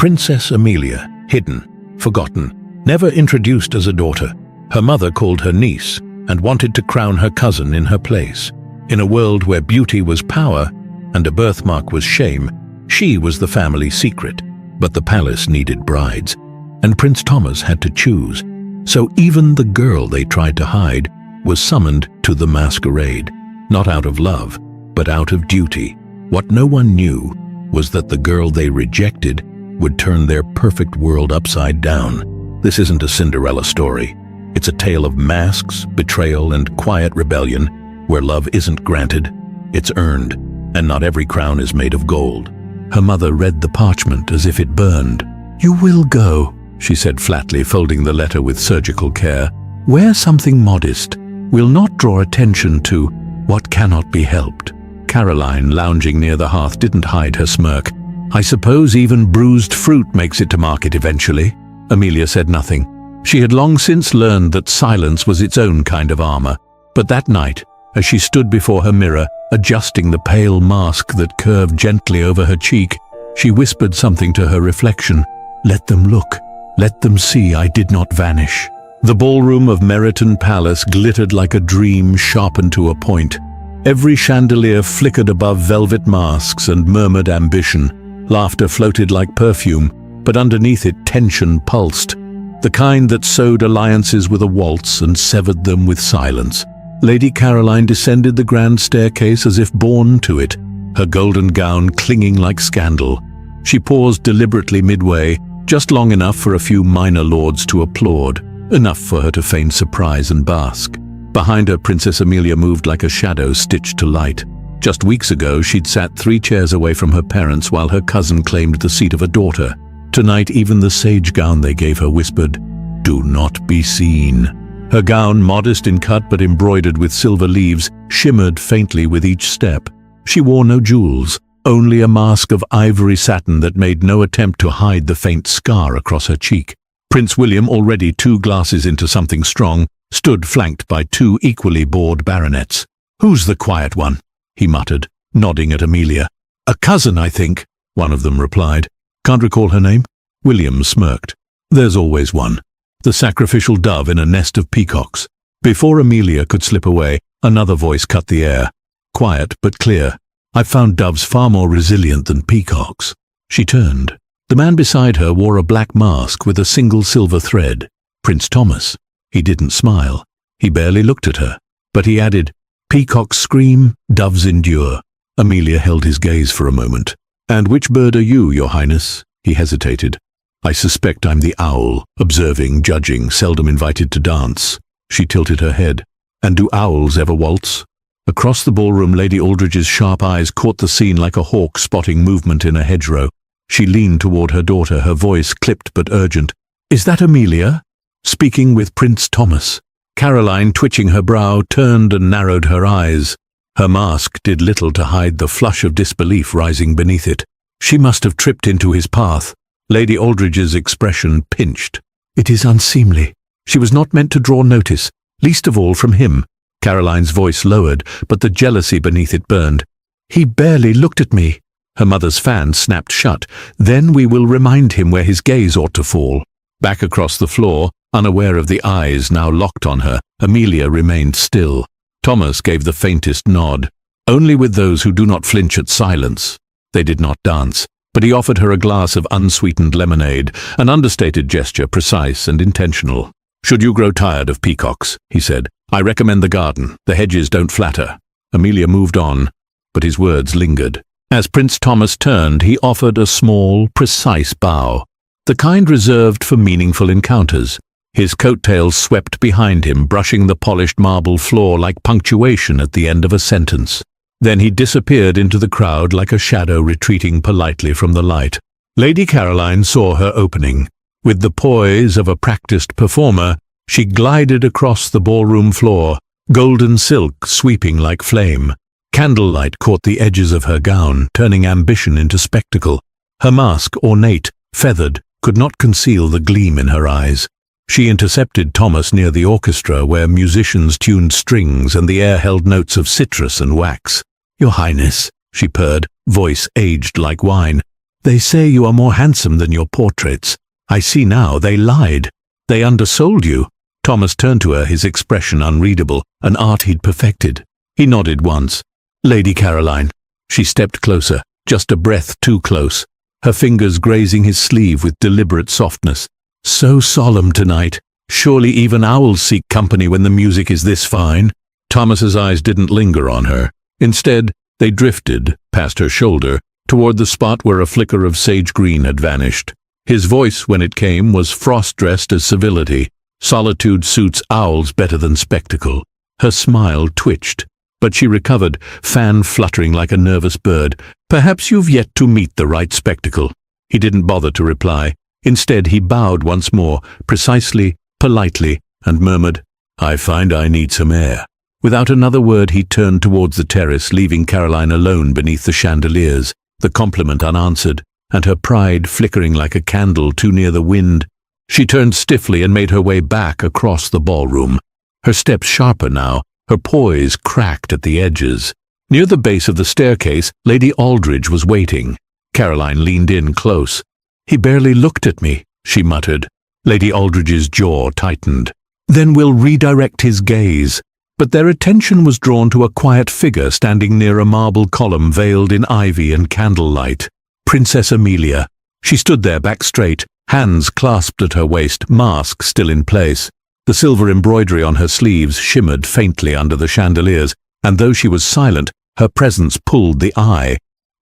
Princess Amelia, hidden, forgotten, never introduced as a daughter. Her mother called her niece and wanted to crown her cousin in her place. In a world where beauty was power and a birthmark was shame, she was the family secret. But the palace needed brides, and Prince Thomas had to choose. So even the girl they tried to hide was summoned to the masquerade, not out of love, but out of duty. What no one knew was that the girl they rejected would turn their perfect world upside down. This isn't a Cinderella story. It's a tale of masks, betrayal, and quiet rebellion, where love isn't granted, it's earned, and not every crown is made of gold. Her mother read the parchment as if it burned. "You will go," she said flatly, folding the letter with surgical care. "Wear something modest. We'll not draw attention to what cannot be helped." Caroline, lounging near the hearth, didn't hide her smirk. "I suppose even bruised fruit makes it to market eventually." Amelia said nothing. She had long since learned that silence was its own kind of armor. But that night, as she stood before her mirror, adjusting the pale mask that curved gently over her cheek, she whispered something to her reflection. "Let them look. Let them see I did not vanish." The ballroom of Meryton Palace glittered like a dream sharpened to a point. Every chandelier flickered above velvet masks and murmured ambition. Laughter floated like perfume, but underneath it tension pulsed, the kind that sewed alliances with a waltz and severed them with silence. Lady Caroline descended the grand staircase as if born to it, her golden gown clinging like scandal. She paused deliberately midway, just long enough for a few minor lords to applaud, enough for her to feign surprise and bask. Behind her, Princess Amelia moved like a shadow stitched to light. Just weeks ago, she'd sat 3 chairs away from her parents while her cousin claimed the seat of a daughter. Tonight, even the sage gown they gave her whispered, "Do not be seen." Her gown, modest in cut but embroidered with silver leaves, shimmered faintly with each step. She wore no jewels, only a mask of ivory satin that made no attempt to hide the faint scar across her cheek. Prince William, already 2 glasses into something strong, stood flanked by 2 equally bored baronets. "Who's the quiet one?" he muttered, nodding at Amelia. "A cousin, I think," one of them replied. "Can't recall her name?" William smirked. "There's always one. The sacrificial dove in a nest of peacocks." Before Amelia could slip away, another voice cut the air. Quiet but clear. "I've found doves far more resilient than peacocks." She turned. The man beside her wore a black mask with a single silver thread. Prince Thomas. He didn't smile. He barely looked at her. But he added, "Peacocks scream, doves endure." Amelia held his gaze for a moment. "And which bird are you, Your Highness?" He hesitated. "I suspect I'm the owl, observing, judging, seldom invited to dance." She tilted her head. "And do owls ever waltz?" Across the ballroom, Lady Aldridge's sharp eyes caught the scene like a hawk spotting movement in a hedgerow. She leaned toward her daughter, her voice clipped but urgent. "Is that Amelia?" "Speaking with Prince Thomas." Caroline, twitching her brow, turned and narrowed her eyes. Her mask did little to hide the flush of disbelief rising beneath it. She must have tripped into his path. Lady Aldridge's expression pinched. "It is unseemly. She was not meant to draw notice, least of all from him." Caroline's voice lowered, but the jealousy beneath it burned. "He barely looked at me." Her mother's fan snapped shut. "Then we will remind him where his gaze ought to fall." Back across the floor, unaware of the eyes now locked on her, Amelia remained still. Thomas gave the faintest nod. Only with those who do not flinch at silence. They did not dance, but he offered her a glass of unsweetened lemonade, an understated gesture, precise and intentional. "Should you grow tired of peacocks," he said, "I recommend the garden. The hedges don't flatter." Amelia moved on, but his words lingered. As Prince Thomas turned, he offered a small, precise bow, the kind reserved for meaningful encounters. His coattails swept behind him, brushing the polished marble floor like punctuation at the end of a sentence. Then he disappeared into the crowd like a shadow retreating politely from the light. Lady Caroline saw her opening. With the poise of a practiced performer, she glided across the ballroom floor, golden silk sweeping like flame. Candlelight caught the edges of her gown, turning ambition into spectacle. Her mask, ornate, feathered, could not conceal the gleam in her eyes. She intercepted Thomas near the orchestra, where musicians tuned strings and the air held notes of citrus and wax. "Your Highness," she purred, voice aged like wine, They say you are more handsome than your portraits. I see now they lied. They undersold you." Thomas turned to her, his expression unreadable, an art he'd perfected. He nodded once. "Lady Caroline." She stepped closer, just a breath too close, her fingers grazing his sleeve with deliberate softness. "So solemn tonight. Surely even owls seek company when the music is this fine." Thomas's eyes didn't linger on her. Instead, they drifted, past her shoulder, toward the spot where a flicker of sage green had vanished. His voice, when it came, was frost-dressed as civility. Solitude suits owls better than spectacle. Her smile twitched, but she recovered, fan fluttering like a nervous bird. "Perhaps you've yet to meet the right spectacle." He didn't bother to reply. Instead, he bowed once more, precisely, politely, and murmured, "I find I need some air." Without another word, he turned towards the terrace, leaving Caroline alone beneath the chandeliers, the compliment unanswered, and her pride flickering like a candle too near the wind. She turned stiffly and made her way back across the ballroom, her steps sharper now, her poise cracked at the edges. Near the base of the staircase, Lady Aldridge was waiting. Caroline leaned in close. "He barely looked at me," she muttered. Lady Aldridge's jaw tightened. "Then we'll redirect his gaze." But their attention was drawn to a quiet figure standing near a marble column veiled in ivy and candlelight. Princess Amelia. She stood there, back straight, hands clasped at her waist, mask still in place. The silver embroidery on her sleeves shimmered faintly under the chandeliers, and though she was silent, her presence pulled the eye,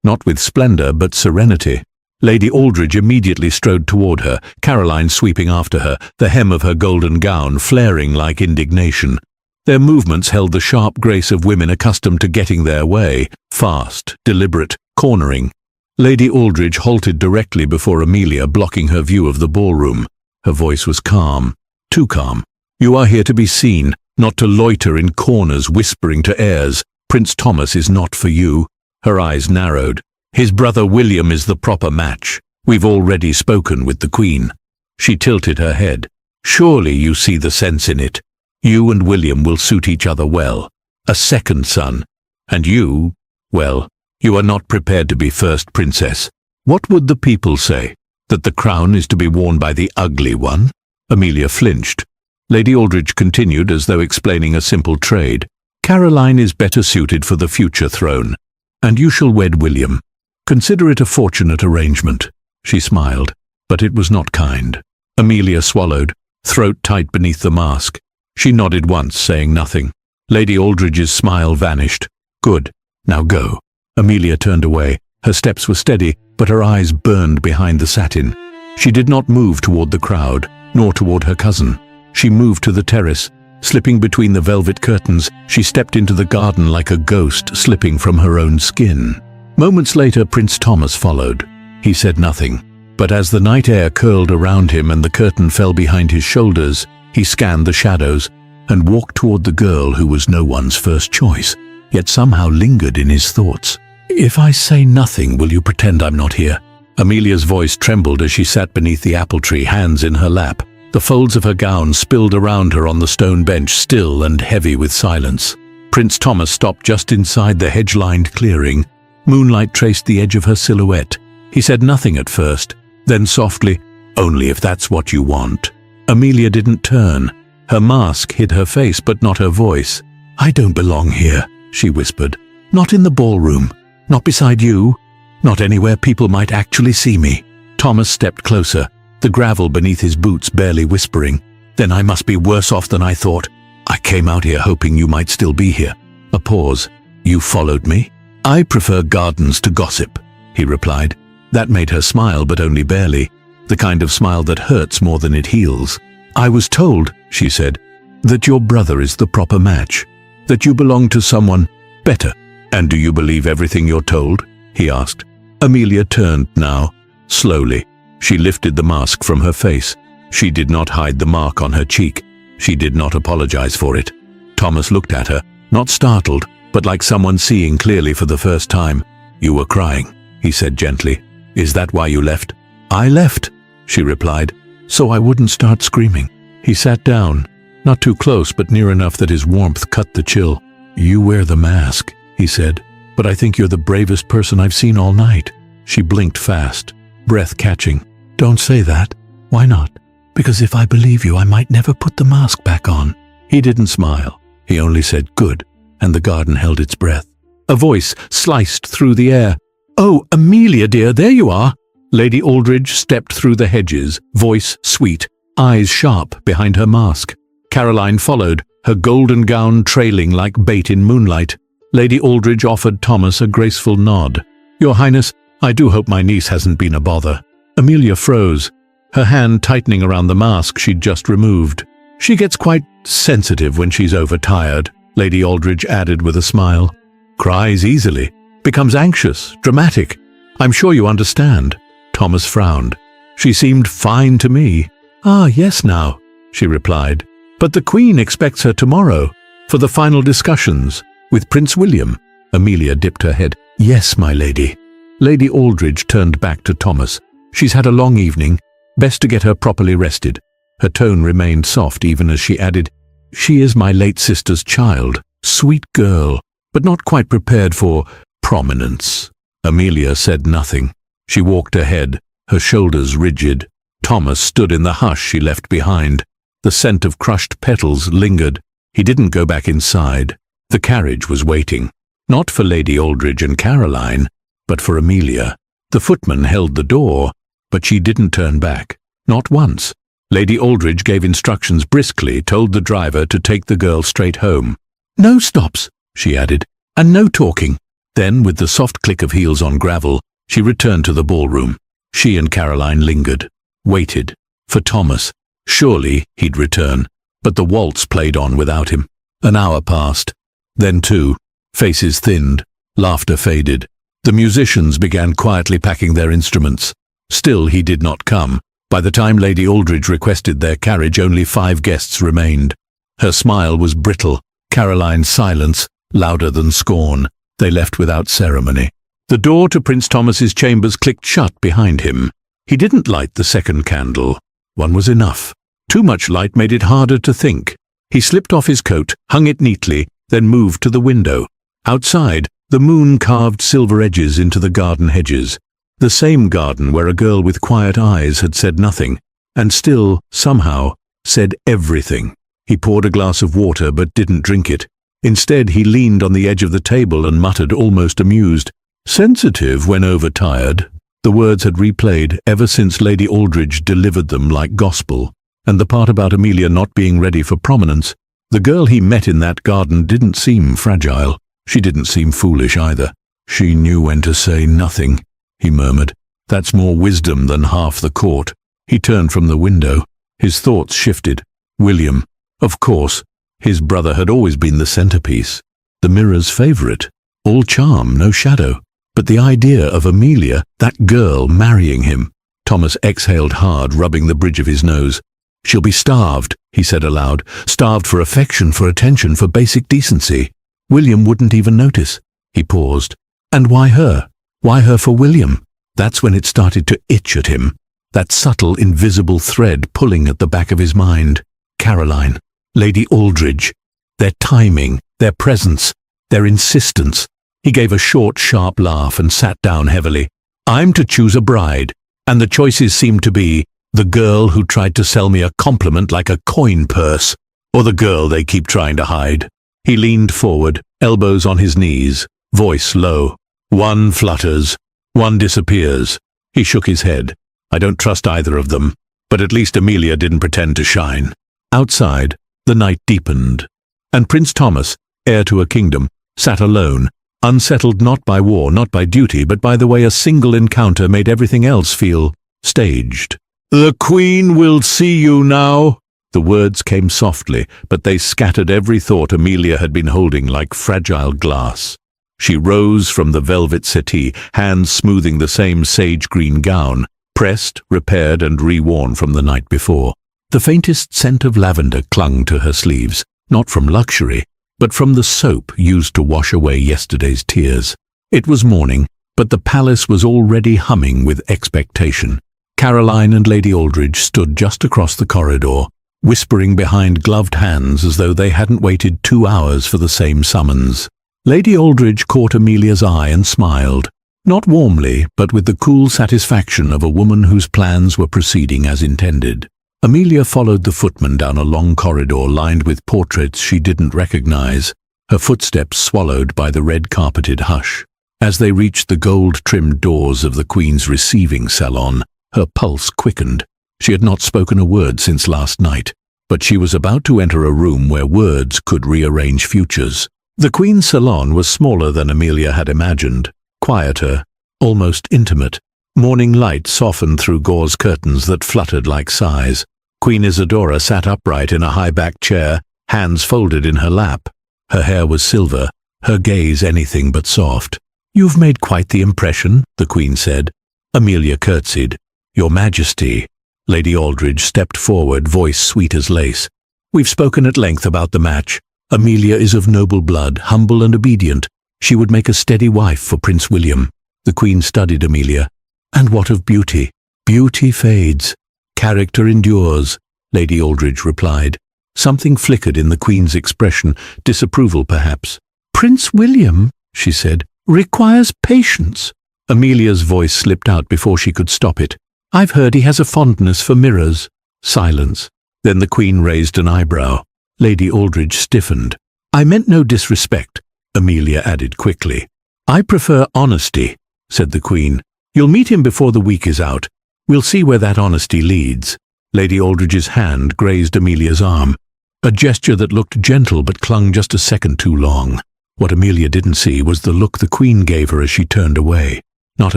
not with splendor but serenity. Lady Aldridge immediately strode toward her, Caroline sweeping after her, the hem of her golden gown flaring like indignation. Their movements held the sharp grace of women accustomed to getting their way, fast, deliberate, cornering. Lady Aldridge halted directly before Amelia, blocking her view of the ballroom. Her voice was calm, too calm. "You are here to be seen, not to loiter in corners whispering to heirs. Prince Thomas is not for you." Her eyes narrowed. "His brother William is the proper match. We've already spoken with the Queen." She tilted her head. "Surely you see the sense in it. You and William will suit each other well. A second son. And you, well, you are not prepared to be first princess. What would the people say? That the crown is to be worn by the ugly one?" Amelia flinched. Lady Aldridge continued as though explaining a simple trade. "Caroline is better suited for the future throne, and you shall wed William. Consider it a fortunate arrangement." She smiled, but it was not kind. Amelia swallowed, throat tight beneath the mask. She nodded once, saying nothing. Lady Aldridge's smile vanished. "Good. Now go." Amelia turned away. Her steps were steady, but her eyes burned behind the satin. She did not move toward the crowd, nor toward her cousin. She moved to the terrace. Slipping between the velvet curtains, she stepped into the garden like a ghost slipping from her own skin. Moments later, Prince Thomas followed. He said nothing, but as the night air curled around him and the curtain fell behind his shoulders, he scanned the shadows and walked toward the girl who was no one's first choice, yet somehow lingered in his thoughts. "If I say nothing, will you pretend I'm not here?" Amelia's voice trembled as she sat beneath the apple tree, hands in her lap. The folds of her gown spilled around her on the stone bench, still and heavy with silence. Prince Thomas stopped just inside the hedge-lined clearing. Moonlight traced the edge of her silhouette. He said nothing at first, then softly, "Only if that's what you want." Amelia didn't turn. Her mask hid her face, but not her voice. "I don't belong here," she whispered. "Not in the ballroom. Not beside you. Not anywhere people might actually see me." Thomas stepped closer, the gravel beneath his boots barely whispering. "Then I must be worse off than I thought. I came out here hoping you might still be here." A pause. "You followed me?" "I prefer gardens to gossip," he replied. That made her smile, but only barely. The kind of smile that hurts more than it heals. "I was told," she said, "that your brother is the proper match. That you belong to someone better." "And do you believe everything you're told?" he asked. Amelia turned now, slowly. She lifted the mask from her face. She did not hide the mark on her cheek. She did not apologize for it. Thomas looked at her, not startled, but like someone seeing clearly for the first time. "You were crying," he said gently. "Is that why you left?" "I left," she replied, "so I wouldn't start screaming." He sat down, not too close but near enough that his warmth cut the chill. "You wear the mask," he said, "but I think you're the bravest person I've seen all night." She blinked fast, breath catching. "Don't say that." "Why not?" "Because if I believe you, I might never put the mask back on." He didn't smile. He only said, "Good," and the garden held its breath. A voice sliced through the air. "Oh, Amelia, dear, there you are." Lady Aldridge stepped through the hedges, voice sweet, eyes sharp behind her mask. Caroline followed, her golden gown trailing like bait in moonlight. Lady Aldridge offered Thomas a graceful nod. "Your Highness, I do hope my niece hasn't been a bother." Amelia froze, her hand tightening around the mask she'd just removed. "She gets quite sensitive when she's overtired," Lady Aldridge added with a smile. "Cries easily, becomes anxious, dramatic. I'm sure you understand." Thomas frowned. "She seemed fine to me." "Ah, yes now," she replied. "But the Queen expects her tomorrow for the final discussions with Prince William." Amelia dipped her head. "Yes, my lady." Lady Aldridge turned back to Thomas. "She's had a long evening. Best to get her properly rested." Her tone remained soft even as she added, "She is my late sister's child. Sweet girl, but not quite prepared for prominence." Amelia said nothing. She walked ahead, her shoulders rigid. Thomas stood in the hush she left behind. The scent of crushed petals lingered. He didn't go back inside. The carriage was waiting, not for Lady Aldridge and Caroline, but for Amelia. The footman held the door, but she didn't turn back, not once. Lady Aldridge gave instructions briskly, told the driver to take the girl straight home. "No stops," she added, "and no talking." Then, with the soft click of heels on gravel, she returned to the ballroom. She and Caroline lingered, waited, for Thomas. Surely he'd return, but the waltz played on without him. An hour passed. Then two. Faces thinned, laughter faded. The musicians began quietly packing their instruments. Still he did not come. By the time Lady Aldridge requested their carriage, only 5 guests remained. Her smile was brittle, Caroline's silence louder than scorn. They left without ceremony. The door to Prince Thomas's chambers clicked shut behind him. He didn't light the second candle. One was enough. Too much light made it harder to think. He slipped off his coat, hung it neatly, then moved to the window. Outside, the moon carved silver edges into the garden hedges. The same garden where a girl with quiet eyes had said nothing, and still, somehow, said everything. He poured a glass of water but didn't drink it. Instead, he leaned on the edge of the table and muttered, almost amused, "Sensitive when overtired." The words had replayed ever since Lady Aldridge delivered them like gospel, and the part about Amelia not being ready for prominence. The girl he met in that garden didn't seem fragile. She didn't seem foolish either. "She knew when to say nothing," he murmured. "That's more wisdom than half the court." He turned from the window. His thoughts shifted. William. Of course. His brother had always been the centerpiece. The mirror's favorite. All charm, no shadow. But the idea of Amelia, that girl, marrying him. Thomas exhaled hard, rubbing the bridge of his nose. "She'll be starved," he said aloud. "Starved for affection, for attention, for basic decency. William wouldn't even notice." He paused. And why her? Why her for William? That's when it started to itch at him. That subtle, invisible thread pulling at the back of his mind. Caroline, Lady Aldridge. Their timing, their presence, their insistence. He gave a short, sharp laugh and sat down heavily. "I'm to choose a bride, and the choices seem to be the girl who tried to sell me a compliment like a coin purse, or the girl they keep trying to hide." He leaned forward, elbows on his knees, voice low. "One flutters, one disappears." He shook his head. "I don't trust either of them, but at least Amelia didn't pretend to shine." Outside, the night deepened, and Prince Thomas, heir to a kingdom, sat alone, unsettled not by war, not by duty, but by the way a single encounter made everything else feel staged. "The Queen will see you now." The words came softly, but they scattered every thought Amelia had been holding like fragile glass. She rose from the velvet settee, hands smoothing the same sage-green gown, pressed, repaired, and reworn from the night before. The faintest scent of lavender clung to her sleeves, not from luxury, but from the soap used to wash away yesterday's tears. It was morning, but the palace was already humming with expectation. Caroline and Lady Aldridge stood just across the corridor, whispering behind gloved hands as though they hadn't waited 2 hours for the same summons. Lady Aldridge caught Amelia's eye and smiled. Not warmly, but with the cool satisfaction of a woman whose plans were proceeding as intended. Amelia followed the footman down a long corridor lined with portraits she didn't recognize, her footsteps swallowed by the red-carpeted hush. As they reached the gold-trimmed doors of the Queen's receiving salon, her pulse quickened. She had not spoken a word since last night, but she was about to enter a room where words could rearrange futures. The Queen's salon was smaller than Amelia had imagined, quieter, almost intimate. Morning light softened through gauze curtains that fluttered like sighs. Queen Isadora sat upright in a high-backed chair, hands folded in her lap. Her hair was silver, her gaze anything but soft. "You've made quite the impression," the Queen said. Amelia curtsied. "Your Majesty." Lady Aldridge stepped forward, voice sweet as lace. "We've spoken at length about the match. Amelia is of noble blood, humble and obedient. She would make a steady wife for Prince William." The Queen studied Amelia. "And what of beauty?" "Beauty fades. Character endures," Lady Aldridge replied. Something flickered in the Queen's expression, disapproval perhaps. "Prince William," she said, "requires patience." Amelia's voice slipped out before she could stop it. "I've heard he has a fondness for mirrors." Silence. Then the Queen raised an eyebrow. Lady Aldridge stiffened. "I meant no disrespect," Amelia added quickly. "I prefer honesty," said the Queen. "You'll meet him before the week is out. We'll see where that honesty leads." Lady Aldridge's hand grazed Amelia's arm, a gesture that looked gentle but clung just a second too long. What Amelia didn't see was the look the Queen gave her as she turned away, not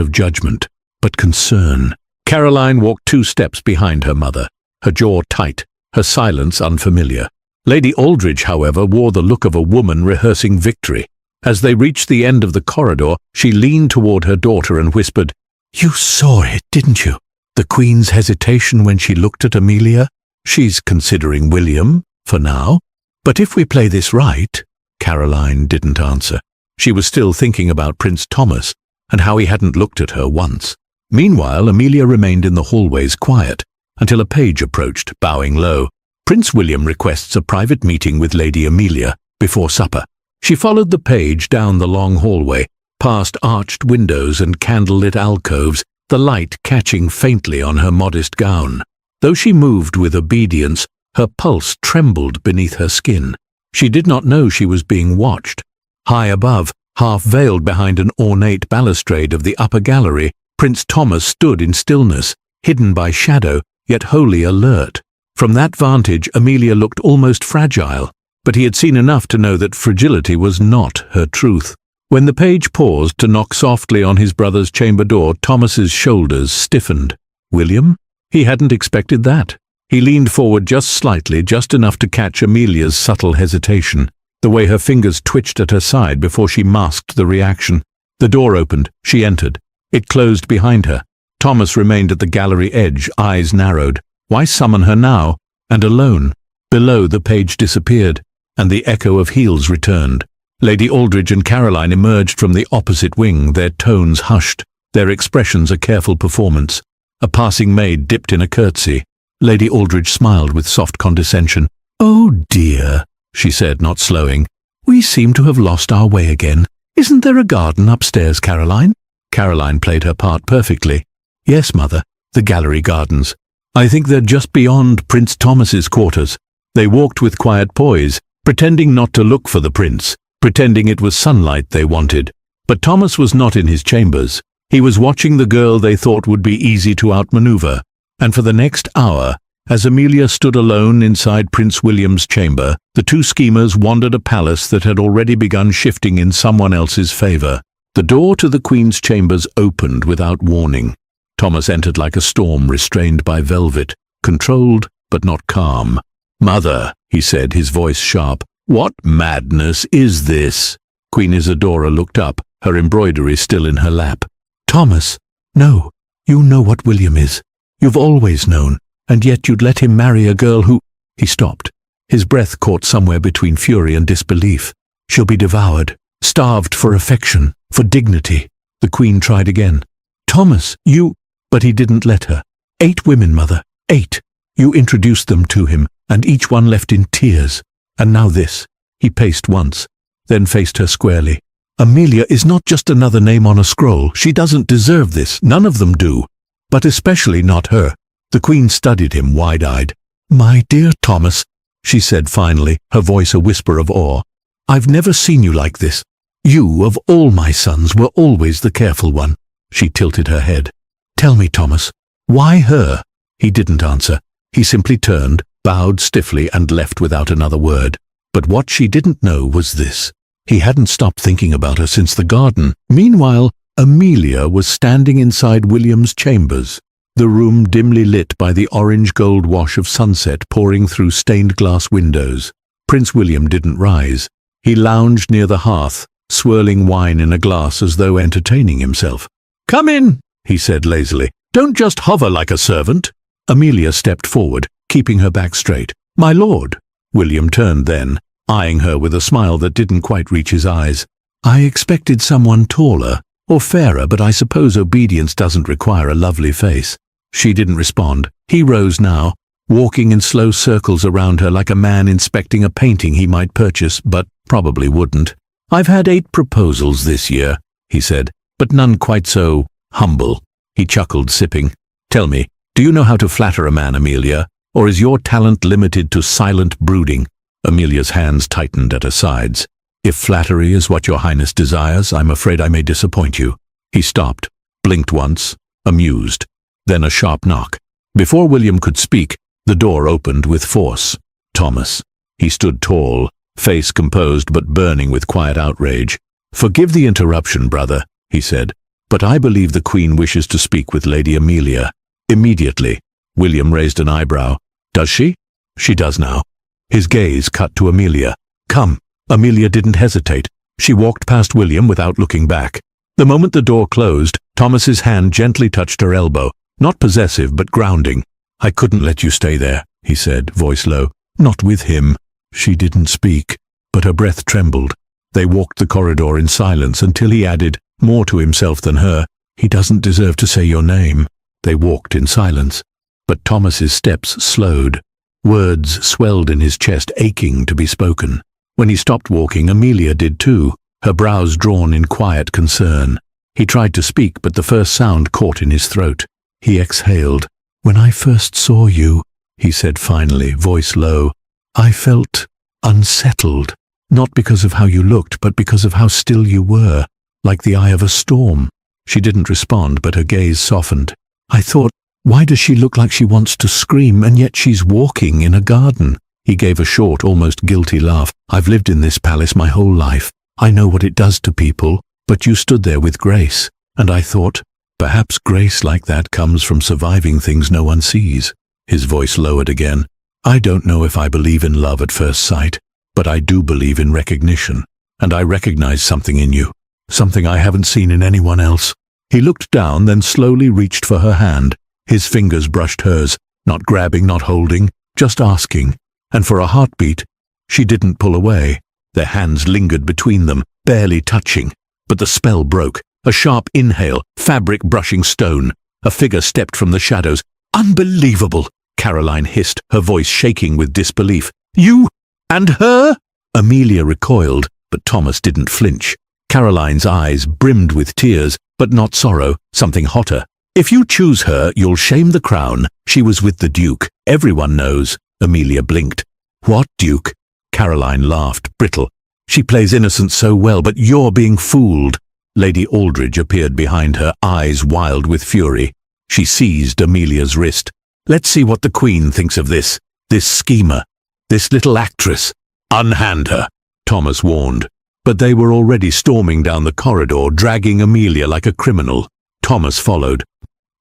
of judgment, but concern. Caroline walked 2 steps behind her mother, her jaw tight, her silence unfamiliar. Lady Aldridge, however, wore the look of a woman rehearsing victory. As they reached the end of the corridor, she leaned toward her daughter and whispered, "You saw it, didn't you? The Queen's hesitation when she looked at Amelia? She's considering William, for now. But if we play this right—" Caroline didn't answer. She was still thinking about Prince Thomas and how he hadn't looked at her once. Meanwhile, Amelia remained in the hallways quiet, until a page approached, bowing low. "Prince William requests a private meeting with Lady Amelia before supper." She followed the page down the long hallway, past arched windows and candle-lit alcoves, the light catching faintly on her modest gown. Though she moved with obedience, her pulse trembled beneath her skin. She did not know she was being watched. High above, half veiled behind an ornate balustrade of the upper gallery, Prince Thomas stood in stillness, hidden by shadow, yet wholly alert. From that vantage, Amelia looked almost fragile, but he had seen enough to know that fragility was not her truth. When the page paused to knock softly on his brother's chamber door, Thomas's shoulders stiffened. William? He hadn't expected that. He leaned forward just slightly, just enough to catch Amelia's subtle hesitation, the way her fingers twitched at her side before she masked the reaction. The door opened. She entered. It closed behind her. Thomas remained at the gallery edge, eyes narrowed. Why summon her now? And alone. Below, the page disappeared, and the echo of heels returned. Lady Aldridge and Caroline emerged from the opposite wing, their tones hushed, their expressions a careful performance. A passing maid dipped in a curtsy. Lady Aldridge smiled with soft condescension. "Oh dear," she said, not slowing. "We seem to have lost our way again. Isn't there a garden upstairs, Caroline?" Caroline played her part perfectly. "Yes, Mother, the gallery gardens. I think they're just beyond Prince Thomas's quarters." They walked with quiet poise, pretending not to look for the prince, pretending it was sunlight they wanted. But Thomas was not in his chambers. He was watching the girl they thought would be easy to outmaneuver. And for the next hour, as Amelia stood alone inside Prince William's chamber, the 2 schemers wandered a palace that had already begun shifting in someone else's favor. The door to the Queen's chambers opened without warning. Thomas entered like a storm restrained by velvet, controlled but not calm. "Mother," he said, his voice sharp, "what madness is this?" Queen Isadora looked up, her embroidery still in her lap. "Thomas, no, you know what William is. You've always known, and yet you'd let him marry a girl who—" He stopped. His breath caught somewhere between fury and disbelief. "She'll be devoured, starved for affection, for dignity." The Queen tried again. "Thomas, you—" But he didn't let her. 8 women, Mother, 8. You introduced them to him, and each one left in tears. And now this. He paced once, then faced her squarely. Amelia is not just another name on a scroll. She doesn't deserve this. None of them do. But especially not her. The Queen studied him wide-eyed. "My dear Thomas," she said finally, her voice a whisper of awe, "I've never seen you like this. You, of all my sons, were always the careful one." She tilted her head. "Tell me, Thomas, why her?" He didn't answer. He simply turned, bowed stiffly, and left without another word. But what she didn't know was this. He hadn't stopped thinking about her since the garden. Meanwhile, Amelia was standing inside William's chambers, the room dimly lit by the orange-gold wash of sunset pouring through stained-glass windows. Prince William didn't rise. He lounged near the hearth, swirling wine in a glass as though entertaining himself. "Come in," he said lazily. "Don't just hover like a servant." Amelia stepped forward, keeping her back straight. "My lord." William turned then, eyeing her with a smile that didn't quite reach his eyes. "I expected someone taller or fairer, but I suppose obedience doesn't require a lovely face." She didn't respond. He rose now, walking in slow circles around her like a man inspecting a painting he might purchase, but probably wouldn't. "I've had 8 proposals this year," he said, "but none quite so humble." He chuckled, sipping. "Tell me, do you know how to flatter a man, Amelia? Or is your talent limited to silent brooding?" Amelia's hands tightened at her sides. "If flattery is what your highness desires, I'm afraid I may disappoint you." He stopped, blinked once, amused. Then a sharp knock. Before William could speak, the door opened with force. Thomas. He stood tall, face composed but burning with quiet outrage. "Forgive the interruption, brother," he said, "but I believe the Queen wishes to speak with Lady Amelia." Immediately. William raised an eyebrow. "Does she?" "She does now." His gaze cut to Amelia. "Come." Amelia didn't hesitate. She walked past William without looking back. The moment the door closed, Thomas's hand gently touched her elbow, not possessive but grounding. "I couldn't let you stay there," he said, voice low. "Not with him." She didn't speak, but her breath trembled. They walked the corridor in silence until he added, more to himself than her, "He doesn't deserve to say your name." They walked in silence, but Thomas's steps slowed. Words swelled in his chest, aching to be spoken. When he stopped walking, Amelia did too, her brows drawn in quiet concern. He tried to speak, but the first sound caught in his throat. He exhaled. "When I first saw you," he said finally, voice low, "I felt unsettled, not because of how you looked, but because of how still you were, like the eye of a storm." She didn't respond, but her gaze softened. "I thought, why does she look like she wants to scream, and yet she's walking in a garden?" He gave a short, almost guilty laugh. "I've lived in this palace my whole life. I know what it does to people, but you stood there with grace, and I thought, perhaps grace like that comes from surviving things no one sees." His voice lowered again. "I don't know if I believe in love at first sight, but I do believe in recognition, and I recognize something in you, something I haven't seen in anyone else." He looked down, then slowly reached for her hand. His fingers brushed hers, not grabbing, not holding, just asking. And for a heartbeat, she didn't pull away. Their hands lingered between them, barely touching. But the spell broke. A sharp inhale, fabric brushing stone. A figure stepped from the shadows. "Unbelievable!" Caroline hissed, her voice shaking with disbelief. "You and her?" Amelia recoiled, but Thomas didn't flinch. Caroline's eyes brimmed with tears, but not sorrow, something hotter. "If you choose her, you'll shame the crown. She was with the Duke. Everyone knows." Amelia blinked. "What Duke?" Caroline laughed, brittle. "She plays innocent so well, but you're being fooled." Lady Aldridge appeared behind her, eyes wild with fury. She seized Amelia's wrist. "Let's see what the Queen thinks of this schemer, this little actress." "Unhand her," Thomas warned. But they were already storming down the corridor, dragging Amelia like a criminal. Thomas followed.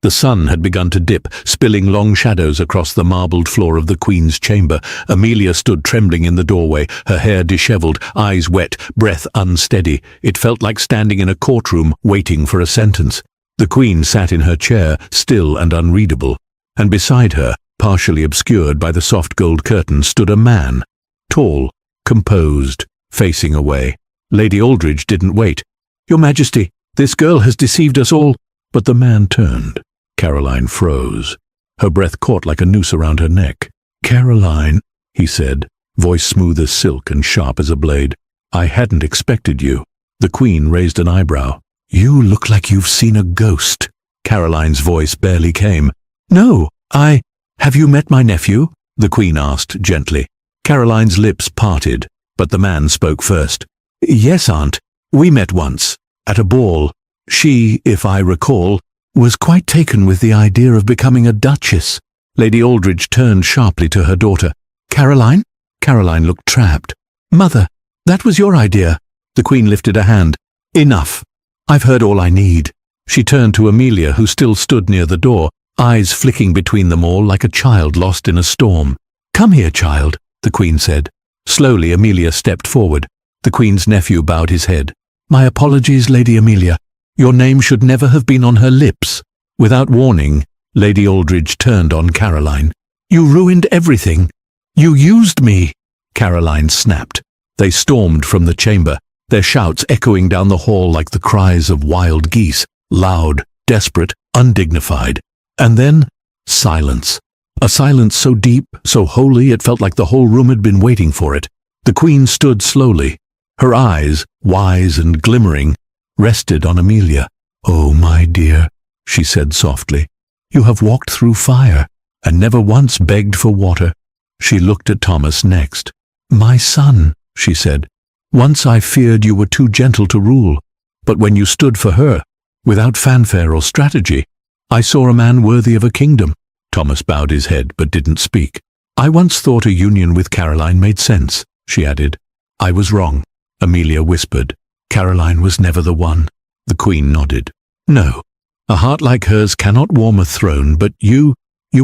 The sun had begun to dip, spilling long shadows across the marbled floor of the Queen's chamber. Amelia stood trembling in the doorway, her hair dishevelled, eyes wet, breath unsteady. It felt like standing in a courtroom, waiting for a sentence. The Queen sat in her chair, still and unreadable, and beside her, partially obscured by the soft gold curtain, stood a man, tall, composed, facing away. Lady Aldridge didn't wait. "Your Majesty, this girl has deceived us all." But the man turned. Caroline froze. Her breath caught like a noose around her neck. "Caroline," he said, voice smooth as silk and sharp as a blade, "I hadn't expected you." The Queen raised an eyebrow. "You look like you've seen a ghost." Caroline's voice barely came. "No, have you met my nephew?" the Queen asked gently. Caroline's lips parted, but the man spoke first. "Yes, Aunt. We met once, at a ball. She, if I recall, was quite taken with the idea of becoming a duchess." Lady Aldridge turned sharply to her daughter. "Caroline?" Caroline looked trapped. "Mother, that was your idea." The Queen lifted a hand. "Enough. I've heard all I need." She turned to Amelia, who still stood near the door, eyes flicking between them all like a child lost in a storm. "Come here, child," the Queen said. Slowly, Amelia stepped forward. The Queen's nephew bowed his head. "My apologies, Lady Amelia. Your name should never have been on her lips." Without warning, Lady Aldridge turned on Caroline. "You ruined everything. You used me," Caroline snapped. They stormed from the chamber, their shouts echoing down the hall like the cries of wild geese, loud, desperate, undignified. And then, silence. A silence so deep, so holy, it felt like the whole room had been waiting for it. The Queen stood slowly. Her eyes, wise and glimmering, rested on Amelia. "Oh, my dear," she said softly, "you have walked through fire, and never once begged for water." She looked at Thomas next. "My son," she said, "once I feared you were too gentle to rule, but when you stood for her, without fanfare or strategy, I saw a man worthy of a kingdom." Thomas bowed his head but didn't speak. "I once thought a union with Caroline made sense," she added. "I was wrong," Amelia whispered. "Caroline was never the one." The Queen nodded. "No, a heart like hers cannot warm a throne, but you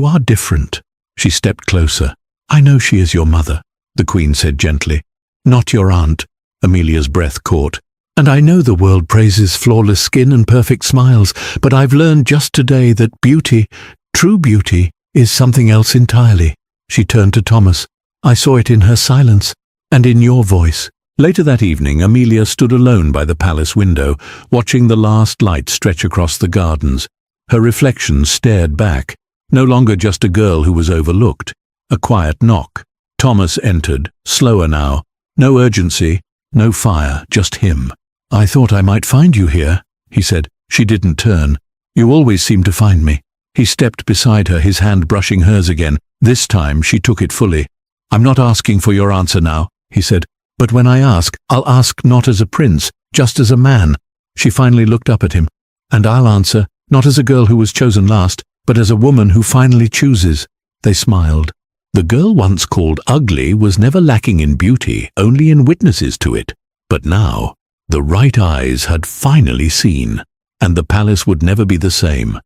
are different." She stepped closer. "I know she is your mother," the Queen said gently. "Not your aunt," Amelia's breath caught. "And I know the world praises flawless skin and perfect smiles, but I've learned just today that beauty, true beauty, is something else entirely." She turned to Thomas. "I saw it in her silence, and in your voice." Later that evening, Amelia stood alone by the palace window, watching the last light stretch across the gardens. Her reflection stared back, no longer just a girl who was overlooked. A quiet knock. Thomas entered, slower now. No urgency, no fire, just him. "I thought I might find you here," he said. She didn't turn. "You always seem to find me." He stepped beside her, his hand brushing hers again. This time she took it fully. "I'm not asking for your answer now," he said. "But when I ask, I'll ask not as a prince, just as a man." She finally looked up at him. "And I'll answer, not as a girl who was chosen last, but as a woman who finally chooses." They smiled. The girl once called ugly was never lacking in beauty, only in witnesses to it. But now, the right eyes had finally seen, and the palace would never be the same.